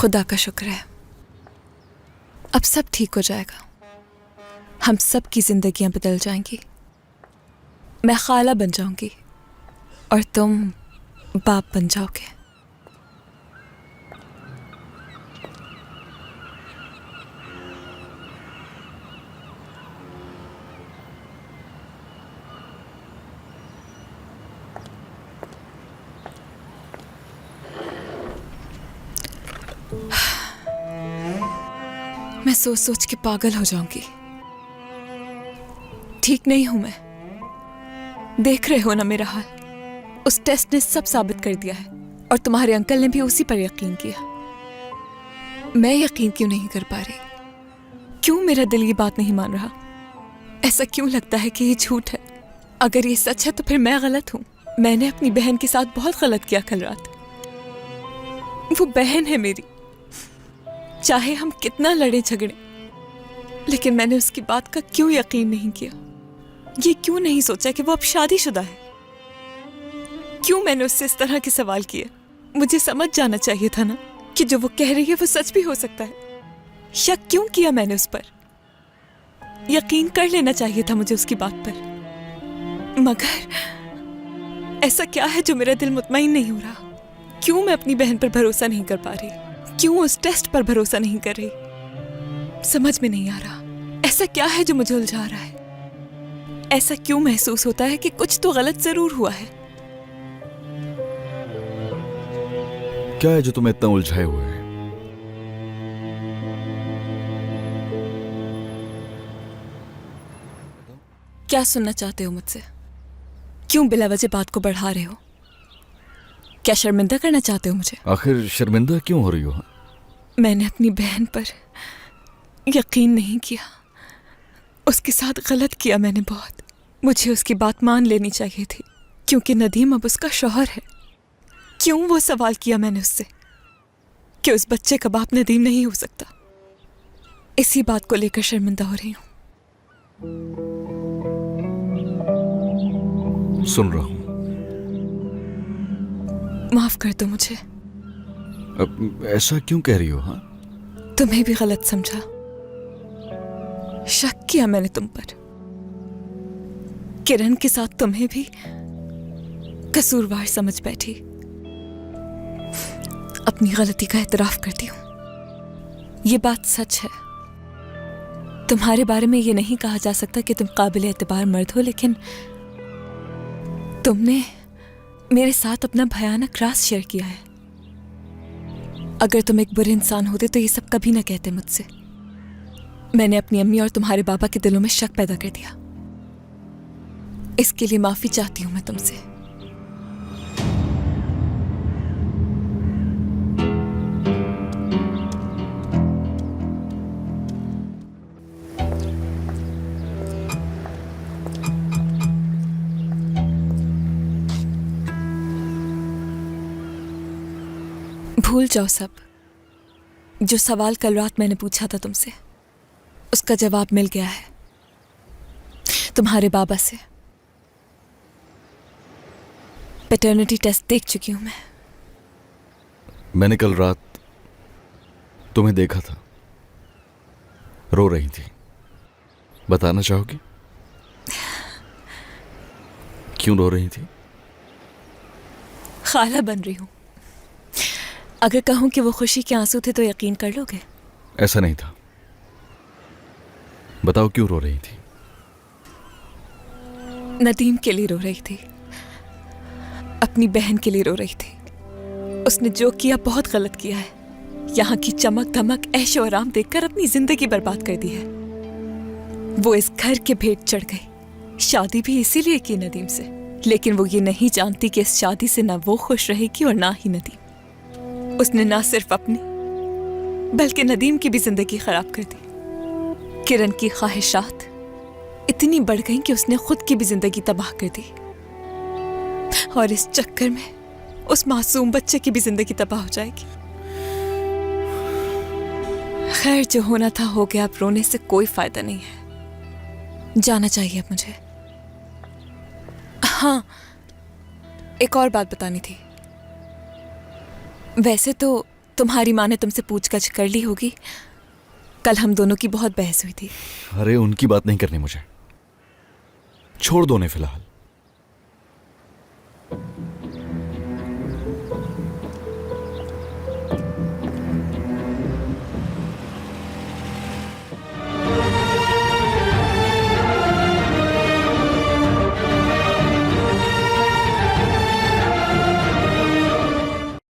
खुदा का शुक्र है, अब सब ठीक हो जाएगा। हम सब की जिंदगियां बदल जाएंगी। मैं खाला बन जाऊंगी और तुम बाप बन जाओगे। मैं सोच सोच के पागल हो जाऊंगी। ठीक नहीं हूं मैं। देख रहे हो ना मेरा हाल। उस टेस्ट ने सब साबित कर दिया है और तुम्हारे अंकल ने भी उसी पर यकीन किया। मैं यकीन क्यों नहीं कर पा रही? क्यों मेरा दिल ये बात नहीं मान रहा? ऐसा क्यों लगता है कि ये झूठ है? अगर ये सच है तो फिर मैं गलत हूं। मैंने अपनी बहन के साथ बहुत गलत किया कल रात। वो बहन है मेरी। चाहे हम कितना लड़े झगड़े, लेकिन मैंने उसकी बात का क्यों यकीन नहीं किया? ये क्यों नहीं सोचा कि वो अब शादीशुदा है? क्यों मैंने उससे इस तरह के सवाल किए? मुझे समझ जाना चाहिए था ना कि जो वो कह रही है वो सच भी हो सकता है। शक क्यों किया मैंने उस पर? यकीन कर लेना चाहिए था मुझे उसकी बात पर। मगर ऐसा क्या है जो मेरा दिल मुतमईन नहीं हो रहा? क्यों मैं अपनी बहन पर भरोसा नहीं कर पा रही? क्यों उस टेस्ट पर भरोसा नहीं कर रही? समझ में नहीं आ रहा। ऐसा क्या है जो मुझे उलझा रहा है? ऐसा क्यों महसूस होता है कि कुछ तो गलत जरूर हुआ है? क्या है जो तुम्हें इतना उलझाए हुए है? क्या सुनना चाहते हो मुझसे? क्यों बिला वजह बात को बढ़ा रहे हो? क्या शर्मिंदा करना चाहते हो मुझे? आखिर शर्मिंदा क्यों हो रही हो? मैंने अपनी बहन पर यकीन नहीं किया। उसके साथ गलत किया मैंने बहुत। मुझे उसकी बात मान लेनी चाहिए थी, क्योंकि नदीम अब उसका शौहर है। क्यों वो सवाल किया मैंने उससे कि उस बच्चे का बाप नदीम नहीं हो सकता? इसी बात को लेकर शर्मिंदा हो रही हूँ। सुन रहा हूं। माफ कर दो मुझे। अब ऐसा क्यों कह रही हो? हाँ, तुम्हें भी गलत समझा, शक किया मैंने तुम पर। किरण के साथ तुम्हें भी कसूरवार समझ बैठी। अपनी गलती का एतराफ करती हूं। ये बात सच है। तुम्हारे बारे में ये नहीं कहा जा सकता कि तुम काबिल एतबार मर्द हो, लेकिन तुमने मेरे साथ अपना भयानक राज शेयर किया है। अगर तुम एक बुरे इंसान होते तो ये सब कभी ना कहते मुझसे। मैंने अपनी अम्मी और तुम्हारे बाबा के दिलों में शक पैदा कर दिया। इसके लिए माफी चाहती हूं मैं तुमसे। भूल जाओ सब। जो सवाल कल रात मैंने पूछा था तुमसे, उसका जवाब मिल गया है तुम्हारे बाबा से। पैटर्निटी टेस्ट देख चुकी हूं मैं। मैंने कल रात तुम्हें देखा था, रो रही थी। बताना चाहोगी क्यों रो रही थी? खाला बन रही हूं। अगर कहूं कि वो खुशी के आंसू थे तो यकीन कर लोगे? ऐसा नहीं था। बताओ क्यों रो रही थी? नदीम के लिए रो रही थी, अपनी बहन के लिए रो रही थी। उसने जो किया बहुत गलत किया है। यहाँ की चमक धमक ऐशो आराम देखकर अपनी जिंदगी बर्बाद कर दी है। वो इस घर के भेंट चढ़ गई। शादी भी इसीलिए की नदीम से, लेकिन वो ये नहीं जानती कि इस शादी से ना वो खुश रहेगी और ना ही नदीम। उसने ना सिर्फ अपनी बल्कि नदीम की भी जिंदगी खराब कर दी। किरण की ख्वाहिशात इतनी बढ़ गईं कि उसने खुद की भी जिंदगी तबाह कर दी, और इस चक्कर में उस मासूम बच्चे की भी जिंदगी तबाह हो जाएगी। खैर, जो होना था हो गया। अब रोने से कोई फायदा नहीं है। जाना चाहिए अब मुझे। हाँ, एक और बात बतानी थी। वैसे तो तुम्हारी माँ ने तुमसे पूछताछ कर ली होगी। कल हम दोनों की बहुत बहस हुई थी। अरे उनकी बात नहीं करनी मुझे, छोड़ दो उन्हें फिलहाल।